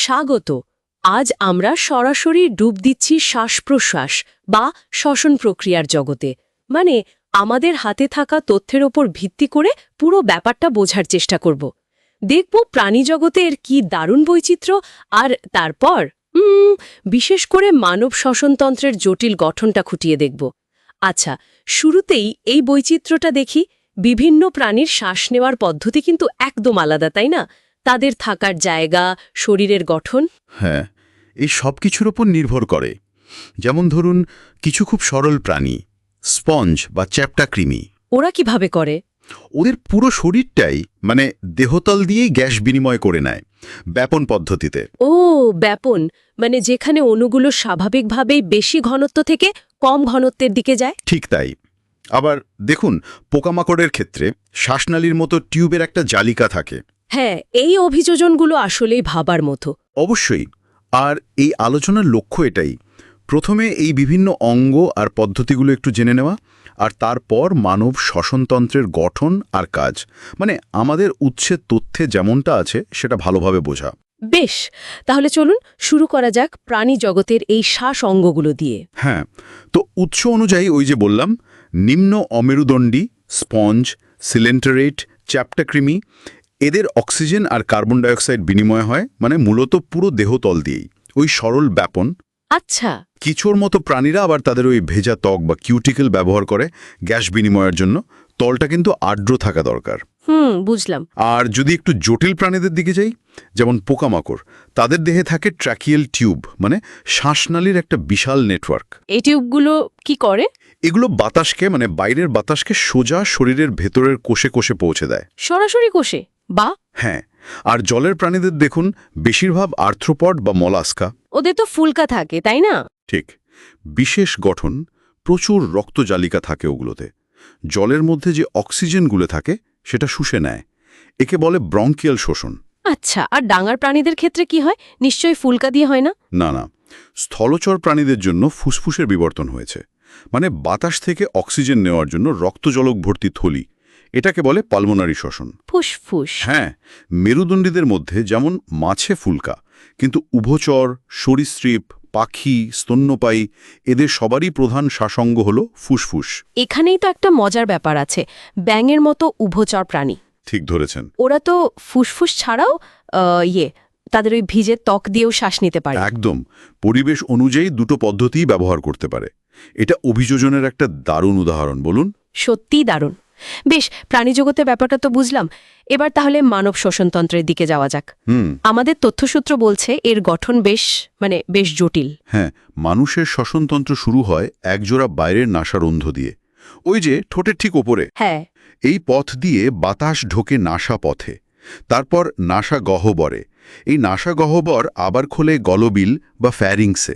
স্বাগত। আজ আমরা সরাসরি ডুব দিচ্ছি শ্বাস-প্রশ্বাস বা শ্বসন প্রক্রিয়ার জগতে, মানে আমাদের হাতে থাকা তথ্যের ওপর ভিত্তি করে পুরো ব্যাপারটা বোঝার চেষ্টা করব। দেখব প্রাণী জগতের কি দারুণ বৈচিত্র্য, আর তারপর বিশেষ করে মানব শ্বসনতন্ত্রের জটিল গঠনটা খুঁটিয়ে দেখব। আচ্ছা, শুরুতেই এই বৈচিত্র্যটা দেখি। বিভিন্ন প্রাণীর শ্বাস নেওয়ার পদ্ধতি কিন্তু একদম আলাদা, তাই না? তাদের থাকার জায়গা, শরীরের গঠন। হ্যাঁ, এই সব কিছুর ওপর নির্ভর করে। যেমন ধরুন, কিছু খুব সরল প্রাণী, স্পঞ্জ বা চ্যাপ্টা কৃমি, ওরা কিভাবে করে? ওদের পুরো শরীরটাই মানে দেহতল দিয়েই গ্যাস বিনিময় করে নেয় ব্যাপন পদ্ধতিতে। ও, ব্যাপন, মানে যেখানে অণুগুলো স্বাভাবিকভাবেই বেশি ঘনত্ব থেকে কম ঘনত্বের দিকে যায়। ঠিক তাই। আবার দেখুন, পোকামাকড়ের ক্ষেত্রে শ্বাসনালীর মতো টিউবের একটা জালিকা থাকে। হ্যাঁ, এই অভিযোজনগুলো আসলেই ভাবার মতো। অবশ্যই। আর এই আলোচনার লক্ষ্য এটাই, প্রথমে এই বিভিন্ন অঙ্গ আর পদ্ধতিগুলো একটু জেনে নেওয়া, আর তারপর মানব শ্বসনতন্ত্রের গঠন আর কাজ, মানে আমাদের উৎসের তথ্যে যেমনটা আছে সেটা ভালোভাবে বোঝা। বেশ, তাহলে চলুন শুরু করা যাক প্রাণী জগতের এই শ্বাস অঙ্গগুলো দিয়ে। হ্যাঁ, তো উৎস অনুযায়ী ওই যে বললাম, নিম্ন অমেরুদণ্ডী, স্পঞ্জ, সিলেন্টারেট, চ্যাপ্টাকৃমি, এদের অক্সিজেন আর কার্বন ডাইঅক্সাইড বিনিময় হয়, মানে মূলত পুরো দেহতল দিয়েই, ওই সরল ব্যাপন। আচ্ছা। কিছুর মতো প্রাণীরা আবার তাদের ওই ভেজা ত্বক বা কিউটিকেল ব্যবহার করে গ্যাস বিনিময়ের জন্য। তলটা কিন্তু আর্দ্র থাকা দরকার। বুঝলাম। আর যদি একটু জটিল প্রাণীদের দিকে যাই, যেমন পোকামাকড়, তাদের দেহে থাকে ট্র্যাকিয়াল টিউব, মানে শ্বাসনালীর একটা বিশাল নেটওয়ার্ক। এই টিউবগুলো কি করে? এগুলো বাতাসকে, মানে বাইরের বাতাসকে সোজা শরীরের ভেতরের কোষে কোষে পৌঁছে দেয়। সরাসরি কোষে? বা হ্যাঁ, আর জলের প্রাণীদের দেখুন, বেশিরভাগ আর্থ্রোপড বা মলাস্কা। ওদের তো ফুলকা থাকে, তাই না? ঠিক। বিশেষ গঠন, প্রচুর রক্তজালিকা থাকে ওগুলোতে। জলের মধ্যে যে অক্সিজেনগুলো থাকে সেটা শুষে নেয়। একে বলে ব্রঙ্কিয়াল শোষণ। আচ্ছা, আর ডাঙার প্রাণীদের ক্ষেত্রে কি হয়? নিশ্চয়ই ফুলকা দিয়ে হয় না? না না, স্থলচর প্রাণীদের জন্য ফুসফুসের বিবর্তন হয়েছে, মানে বাতাস থেকে অক্সিজেন নেওয়ার জন্য রক্তজলক ভর্তি থলি। এটাকে বলে পালমোনারি শ্বসন। ফুসফুস। হ্যাঁ, মেরুদণ্ডীদের মধ্যে যেমন মাছে ফুলকা, কিন্তু উভচর, সরীসৃপ, পাখি, স্তন্যপায়ী, এদের সবারই প্রধান শ্বাসঙ্গ হল ফুসফুস। এখানেই তো একটা মজার ব্যাপার আছে। ব্যাঙের মতো উভচর প্রাণী, ঠিক ধরেছেন। ওরা তো ফুসফুস ছাড়াও তাদের ওই ভিজে ত্বক দিয়েও শ্বাস নিতে পারে। একদম, পরিবেশ অনুযায়ী দুটো পদ্ধতিই ব্যবহার করতে পারে। এটা অভিযোজনের একটা দারুণ উদাহরণ। বলুন। সত্যিই দারুণ। বেশ, প্রাণীজগতের ব্যাপারটা তো বুঝলাম। এবার তাহলে মানব শ্বসনতন্ত্রের দিকে যাওয়া যাক। আমাদের তথ্যসূত্র বলছে এর গঠন বেশ জটিল। হ্যাঁ, মানুষের শ্বসনতন্ত্র শুরু হয় একজোড়া বাইরের নাসারন্ধ্র দিয়ে, ওই যে ঠোঁটের ঠিক ওপরে। হ্যাঁ। এই পথ দিয়ে বাতাস ঢোকে নাসা পথে, তারপর নাসা গহ্বরে। এই নাসা গহ্বর আবার খোলে গলবিল বা ফ্যারিংসে।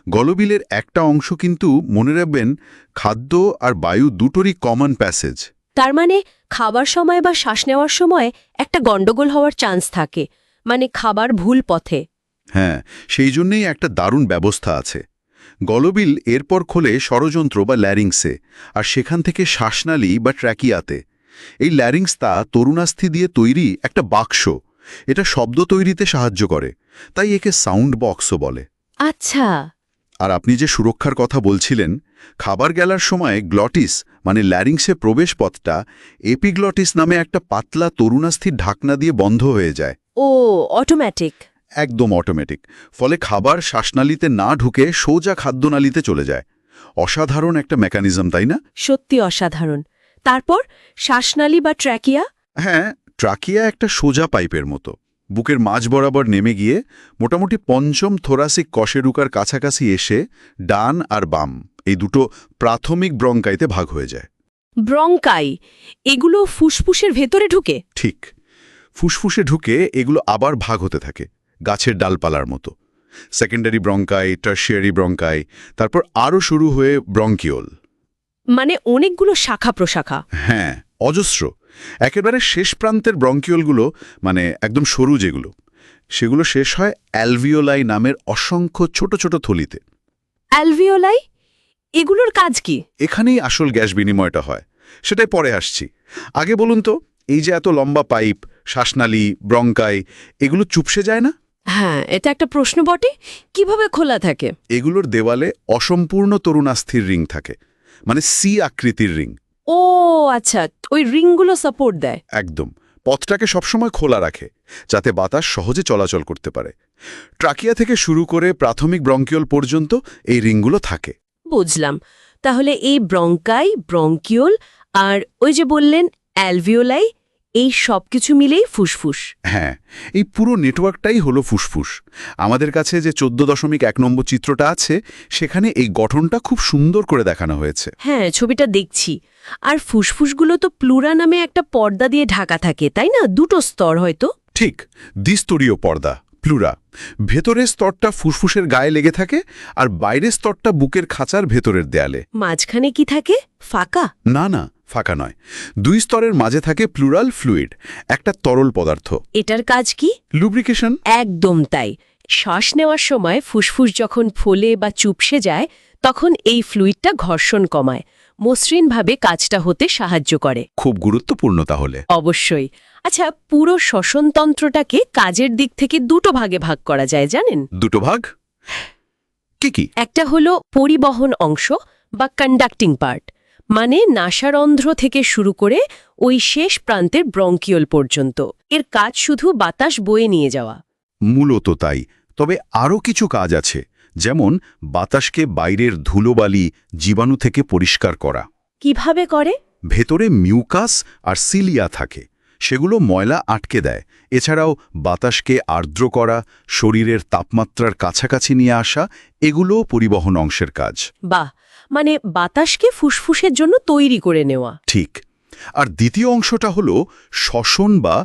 গলবিলের একটা অংশ কিন্তু, মনে রাখবেন, খাদ্য আর বায়ু দুটোরই কমন প্যাসেজ। তার মানে খাবার সময় বা শ্বাস নেওয়ার সময় একটা গন্ডগোল হওয়ার চান্স থাকে, মানে খাবার ভুল পথে। হ্যাঁ, সেই জন্যেই একটা দারুণ ব্যবস্থা আছে। গলবিল এরপর খোলে ষড়যন্ত্র বা ল্যারিংসে, আর সেখান থেকে শ্বাসনালী বা ট্র্যাকিয়াতে। এই ল্যারিংস তা তরুণাস্থি দিয়ে তৈরি একটা বাক্স। এটা শব্দ তৈরিতে সাহায্য করে, তাই একে সাউন্ড বক্সও বলে। আচ্ছা। আর আপনি যে সুরক্ষার কথা বলছিলেন, খাবার গেলার সময় গ্লটিস, মানে ল্যারিংসে প্রবেশ পথটা, এপিগ্লটিস নামে একটা পাতলা তরুণাস্থির ঢাকনা দিয়ে বন্ধ হয়ে যায়। ও, অটোমেটিক। একদম অটোমেটিক। ফলে খাবার শ্বাসনালীতে না ঢুকে সোজা খাদ্যনালীতে চলে যায়। অসাধারণ একটা মেকানিজম, তাই না? সত্যি অসাধারণ। তারপর শ্বাসনালী বা ট্র্যাকিয়া? হ্যাঁ, ট্রাকিয়া একটা সোজা পাইপের মতো, বুকের মাঝ বরাবর নেমে গিয়ে মোটামুটি পঞ্চম থোরাসিক কশেরুকার কাছাকাছি এসে ডান আর বাম এই দুটো প্রাথমিক ব্রঙ্কাইতে ভাগ হয়ে যায়। ব্রঙ্কাই, এগুলো ফুসফুসের ভেতরে ঢুকে? ঠিক, ফুসফুসে ঢুকে এগুলো আবার ভাগ হতে থাকে গাছের ডালপালার মতো। সেকেন্ডারি ব্রঙ্কাই, টার্সিয়ারি ব্রঙ্কাই, তারপর আরও শুরু হয়ে ব্রঙ্কিওল। মানে অনেকগুলো শাখা প্রশাখা। হ্যাঁ, অজস্র। একেবারে শেষ প্রান্তের ব্রঙ্কিওলগুলো, মানে একদম সরু যেগুলো, সেগুলো শেষ হয় অ্যালভিওলাই নামের অসংখ্য ছোট ছোট থলিতে। অ্যালভিওলাই, এগুলোর কাজ কি? এখানেই আসল গ্যাস বিনিময়টা হয়, সেটাই পরে আসছি। আগে বলুন তো, এই যে এত লম্বা পাইপ, শ্বাসনালী, ব্রঙ্কাই, এগুলো চুপসে যায় না? হ্যাঁ, এটা একটা প্রশ্ন বটে। কিভাবে খোলা থাকে? এগুলোর দেওয়ালে অসম্পূর্ণ তরুণাস্থির রিং থাকে, মানে সি আকৃতির রিং। ও আচ্ছা, ওই রিংগুলো সাপোর্ট দেয়। একদম, পথটাকে সবসময় খোলা রাখে যাতে বাতাস সহজে চলাচল করতে পারে। ট্রাকিয়া থেকে শুরু করে প্রাথমিক ব্রঙ্কিওল পর্যন্ত এই রিংগুলো থাকে। বুঝলাম। তাহলে এই ব্রঙ্কাই, ব্রঙ্কিওল আর ওই যে বললেন অ্যালভিওলাই, এই সব কিছু মিলেই ফুসফুস। হ্যাঁ, এই পুরো নেটওয়ার্কটাই হলো ফুসফুস। আমাদের কাছে যে 14.1 নম্বর চিত্রটা আছে, সেখানে এই গঠনটা খুব সুন্দর করে দেখানো হয়েছে। হ্যাঁ, ছবিটা দেখছি। আর ফুসফুসগুলো তো প্লুরা নামে একটা পর্দা দিয়ে ঢাকা থাকে, তাই না? দুটো স্তর হয়তো। ঠিক, দ্বিস্তরীয় পর্দা, প্লুরা। ভেতরের স্তরটা ফুসফুসের গায়ে লেগে থাকে, আর বাইরের স্তরটা বুকের খাঁচার ভেতরের দেয়ালে। মাঝখানে কি থাকে? ফাঁকা? না না, ফাঁকা নয়। দুই স্তরের মাঝে থাকে প্লুরাল ফ্লুইড, একটা তরল পদার্থ। এটার কাজ কি? লুব্রিকেশন। একদম তাই। শ্বাস নেওয়ার সময় ফুসফুস যখন ফোলে বা চুপসে যায়, তখন এই ফ্লুইডটা ঘর্ষণ কমায়, মসৃণভাবে কাজটা হতে সাহায্য করে। খুব গুরুত্বপূর্ণ তাহলে। অবশ্যই। আচ্ছা, পুরো শ্বসনতন্ত্রটাকে কাজের দিক থেকে দুটো ভাগে ভাগ করা যায়, জানেন? দুটো ভাগ? কি কি? একটা হলো পরিবহন অংশ বা কন্ডাক্টিং পার্ট, মানে নাসারন্ধ্র থেকে শুরু করে ওই শেষ প্রান্তের ব্রঙ্কিওল পর্যন্ত। এর কাজ শুধু বাতাস বয়ে নিয়ে যাওয়া। মূলত তাই, তবে আরও কিছু কাজ আছে, যেমন বাতাসকে বাইরের ধুলোবালি, জীবাণু থেকে পরিষ্কার করা। কিভাবে করে? ভেতরে মিউকাস আর সিলিয়া থাকে, সেগুলো ময়লা আটকে দেয়। এছাড়াও বাতাসকে আর্দ্র করা, শরীরের তাপমাত্রার কাছাকাছি নিয়ে আসা, এগুলোও পরিবহন অংশের কাজ। বাহ, মানে বাতাসকে ফুসফুসের জন্য তৈরি করে নেওয়া। ঠিক। আর দ্বিতীয় অংশটা হলো শ্বসন বা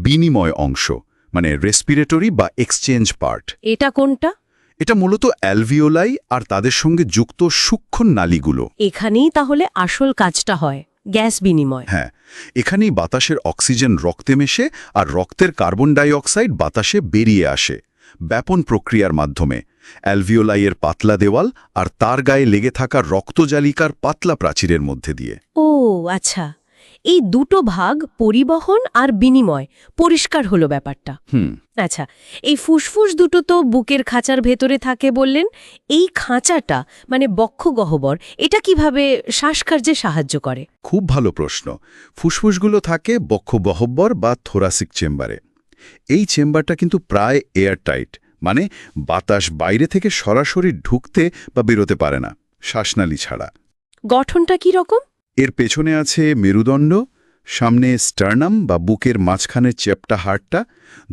বিনিময় অংশ, মানে রেসপিরেটরি বা এক্সচেঞ্জ পার্ট। এটা কোনটা? এটা মূলত অ্যালভিওলাই আর তাদের সঙ্গে যুক্ত সূক্ষ্ম নালীগুলো। এখানেই তাহলে আসল কাজটা হয়, গ্যাস বিনিময়। হ্যাঁ, এখানেই বাতাসের অক্সিজেন রক্তে মেশে আর রক্তের কার্বন ডাই অক্সাইড বাতাসে বেরিয়ে আসে ব্যাপন প্রক্রিয়ার মাধ্যমে। অ্যালভিওলাইয়ের পাতলা দেওয়াল আর তার গায়ে লেগে থাকা রক্তজালিকার পাতলা প্রাচীরের মধ্যে দিয়ে। ও আচ্ছা, এই দুটো ভাগ, পরিবহন আর বিনিময়, পরিষ্কার হলো ব্যাপারটা। আচ্ছা, এই ফুসফুস দুটো তো বুকের খাঁচার ভেতরে থাকে বললেন। এই খাঁচাটা মানে বক্ষগহ্বর, এটা কিভাবে শ্বাসকার্যে সাহায্য করে? খুব ভালো প্রশ্ন। ফুসফুসগুলো থাকে বক্ষগহ্বর বা থোরাসিক চেম্বারে। এই চেম্বারটা কিন্তু প্রায় এয়ারটাইট, মানে বাতাস বাইরে থেকে সরাসরি ঢুকতে বা বেরোতে পারে না, শ্বাসনালী ছাড়া। গঠনটা কি রকম? এর পেছনে আছে মেরুদণ্ড, সামনে স্টার্নাম বা বুকের মাঝখানের চ্যাপ্টা হাড়টা,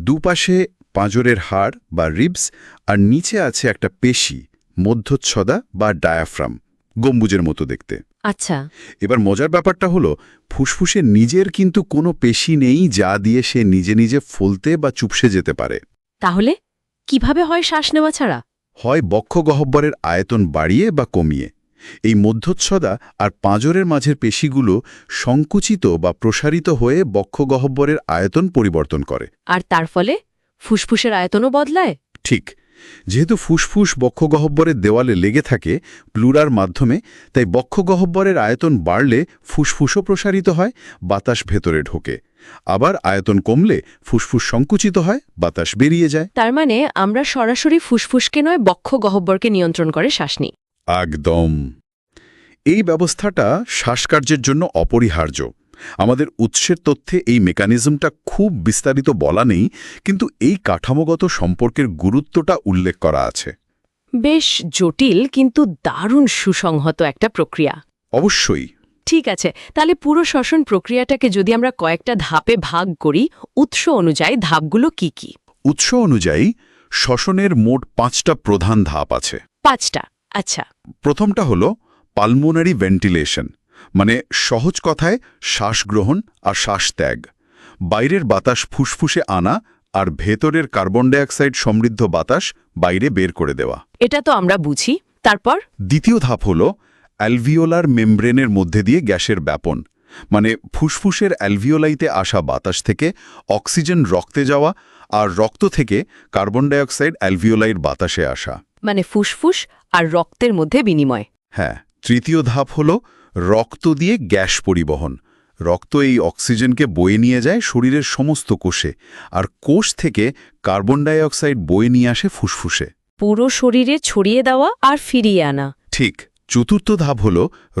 দুপাশে পাঁজরের হাড় বা রিবস, আর নিচে আছে একটা পেশি, মধ্যচ্ছদা বা ডায়াফ্রাম, গম্বুজের মতো দেখতে। আচ্ছা। এবার মজার ব্যাপারটা হলো, ফুসফুসে নিজের কিন্তু কোনো পেশি নেই যা দিয়ে সে নিজে নিজে ফুলতে বা চুপসে যেতে পারে। তাহলে কিভাবে হয় শ্বাস নেওয়া ছাড়া? হয় বক্ষগহ্বরের আয়তন বাড়িয়ে বা কমিয়ে। এই মধ্যচ্ছদা আর পাঁজরের মাঝের পেশিগুলো সংকুচিত বা প্রসারিত হয়ে বক্ষগহ্বরের আয়তন পরিবর্তন করে। আর তার ফলে ফুসফুসের আয়তনও বদলায়? ঠিক। যেহেতু ফুসফুস বক্ষগহ্বরের দেওয়ালে লেগে থাকে প্লুরার মাধ্যমে, তাই বক্ষগহ্বরের আয়তন বাড়লে ফুসফুসও প্রসারিত হয়, বাতাস ভেতরে ঢোকে। আবার আয়তন কমলে ফুসফুস সংকুচিত হয়, বাতাস বেরিয়ে যায়। তার মানে আমরা সরাসরি ফুসফুসকে নয়, বক্ষগহ্বরকে নিয়ন্ত্রণ করে শ্বাস নিই। একদম। এই ব্যবস্থাটা শ্বাসকার্যের জন্য অপরিহার্য। আমাদের উৎসের তথ্যে এই মেকানিজমটা খুব বিস্তারিত বলা নেই, কিন্তু এই কাঠামোগত সম্পর্কের গুরুত্বটা উল্লেখ করা আছে। বেশ জটিল কিন্তু দারুণ সুসংহত একটা প্রক্রিয়া। অবশ্যই। ঠিক আছে, তাহলে পুরো শ্বসন প্রক্রিয়াটাকে যদি আমরা কয়েকটা ধাপে ভাগ করি, উৎস অনুযায়ী ধাপগুলো কি কি? উৎস অনুযায়ী শ্বসনের মোট 5টা প্রধান ধাপ আছে। 5টা? আচ্ছা। প্রথমটা হলো পালমোনারি ভেন্টিলেশন, মানে সহজ কথায় শ্বাসগ্রহণ আর শ্বাসত্যাগ। বাইরের বাতাস ফুসফুসে আনা আর ভেতরের কার্বন ডাইঅক্সাইড সমৃদ্ধ বাতাস বাইরে বের করে দেওয়া। এটা তো আমরা বুঝি। তারপর? দ্বিতীয় ধাপ হলো অ্যালভিওলার মেমব্রেনের মধ্যে দিয়ে গ্যাসের ব্যাপন, মানে ফুসফুসের অ্যালভিওলাইতে আসা বাতাস থেকে অক্সিজেন রক্তে যাওয়া আর রক্ত থেকে কার্বন ডাইঅক্সাইড অ্যালভিওলাইয়ের বাতাসে আসা। মানে ফুসফুস আর রক্তের মধ্যে বিনিময়। হ্যাঁ। তৃতীয় ধাপ হল রক্ত দিয়ে গ্যাস পরিবহন, রক্ত এই অক্সিজেনকে বয়ে নিয়ে যায় শরীরের সমস্ত কোষে, আর কোষ থেকে কার্বন ডাই অক্সাইড বয়ে নিয়ে আসে ফুসফুসে। পুরো শরীরে ছড়িয়ে দেওয়া আর ফিরিয়ে আনা। ঠিক। চতুর্থ ধাপ হল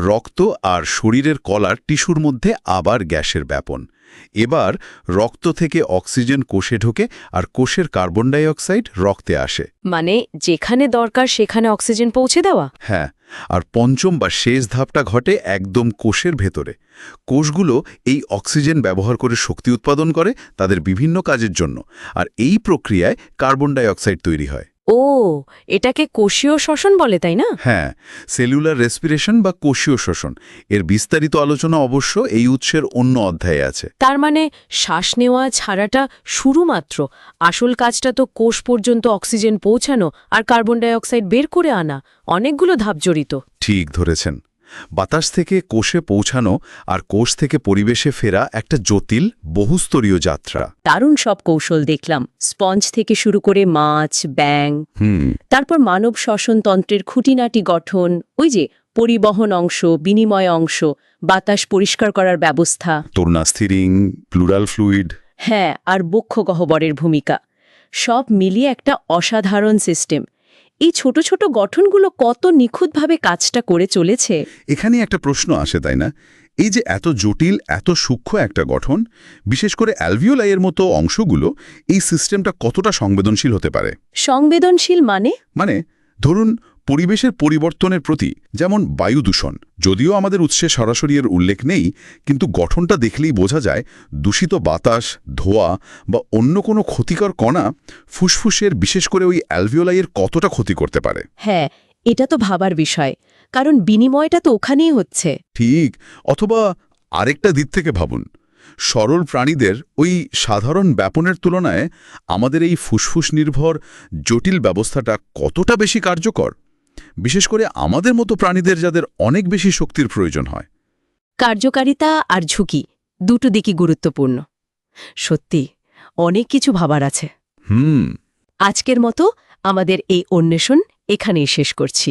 রক্ত আর শরীরের কলার টিস্যুর মধ্যে আবার গ্যাসের ব্যাপন। এবার রক্ত থেকে অক্সিজেন কোষে ঢোকে আর কোষের কার্বন ডাই অক্সাইড রক্তে আসে। মানে যেখানে দরকার সেখানে অক্সিজেন পৌঁছে দেওয়া। হ্যাঁ, আর পঞ্চম বা শেষ ধাপটা ঘটে একদম কোষের ভেতরে। কোষগুলো এই অক্সিজেন ব্যবহার করে শক্তি উৎপাদন করে তাদের বিভিন্ন কাজের জন্য, আর এই প্রক্রিয়ায় কার্বন ডাই অক্সাইড তৈরি হয়। ও, এটাকে কোষীয় শ্বসন বলে, তাই না? হ্যাঁ, সেলুলার রেসপিরেশন বা কোষীয় শ্বসন। এর বিস্তারিত আলোচনা অবশ্য এই উৎসের অন্য অধ্যায়ে আছে। তার মানে শ্বাস নেওয়া ছাড়াটা শুরু মাত্র, আসল কাজটা তো কোষ পর্যন্ত অক্সিজেন পৌঁছানো আর কার্বন ডাই অক্সাইড বের করে আনা। অনেকগুলো ধাপ জড়িত। ঠিক ধরেছেন। বাতাস থেকে কোষে পৌঁছানো আর কোষ থেকে পরিবেশে ফেরা একটা জটিল বহুস্তরীয় যাত্রা। দারুণ সব কৌশল দেখলাম, স্পঞ্জ থেকে শুরু করে মাছ, ব্যাঙ, তারপর মানব শ্বসনতন্ত্রের খুঁটিনাটি গঠন, ওই যে পরিবহন অংশ, বিনিময় অংশ, বাতাস পরিষ্কার করার ব্যবস্থা, তরুণাস্থিরিং, প্লুরাল ফ্লুইড। হ্যাঁ, আর বক্ষ গহ্বরের ভূমিকা, সব মিলিয়ে একটা অসাধারণ সিস্টেম। এই ছোট ছোট গঠনগুলো কত নিখুঁতভাবে কাজটা করে চলেছে। এখানে একটা প্রশ্ন আসে, তাই না? এই যে এত জটিল, এত সূক্ষ্ম একটা গঠন, বিশেষ করে অ্যালভিওলাইয়ের মতো অংশগুলো, এই সিস্টেমটা কতটা সংবেদনশীল হতে পারে? সংবেদনশীল মানে ধরুন পরিবেশের পরিবর্তনের প্রতি, যেমন বায়ু দূষণ। যদিও আমাদের উৎসে সরাসরি এর উল্লেখ নেই, কিন্তু গঠনটা দেখলেই বোঝা যায় দূষিত বাতাস, ধোঁয়া বা অন্য কোনো ক্ষতিকর কণা ফুসফুসের, বিশেষ করে ওই অ্যালভিওলাইয়ের কতটা ক্ষতি করতে পারে। হ্যাঁ, এটা তো ভাবার বিষয়, কারণ বিনিময়টা তো ওখানেই হচ্ছে। ঠিক। অথবা আরেকটা দিক থেকে ভাবুন, সরল প্রাণীদের ওই সাধারণ ব্যাপনের তুলনায় আমাদের এই ফুসফুস নির্ভর জটিল ব্যবস্থাটা কতটা বেশি কার্যকর, বিশেষ করে আমাদের মতো প্রাণীদের যাদের অনেক বেশি শক্তির প্রয়োজন হয়। কার্যকারিতা আর ঝুঁকি দুটো দিকই গুরুত্বপূর্ণ। সত্যি অনেক কিছু ভাবার আছে। হুম। আজকের মতো আমাদের এই অন্বেষণ এখানেই শেষ করছি।